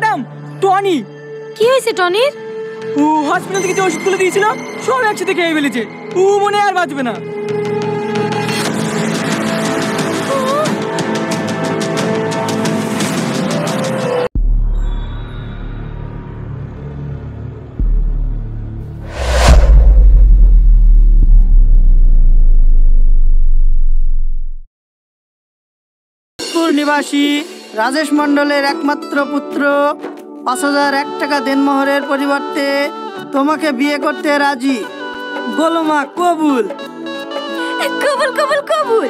Madam, Tony. কি হয়েছে টনির? ও hospital থেকে যে ওষুধগুলো দিয়েছিল সব একসাথে খেয়ে ফেলেছে। ও মনে আর বাঁচবে না। নিবাসী রাজেশ মণ্ডলের একমাত্র পুত্র ৫,০০০ টাকা দেনমোহরের পরিবর্তে তোমাকে বিয়ে করতে রাজি। বলো মা, কবুল? কবুল কবুল কবুল।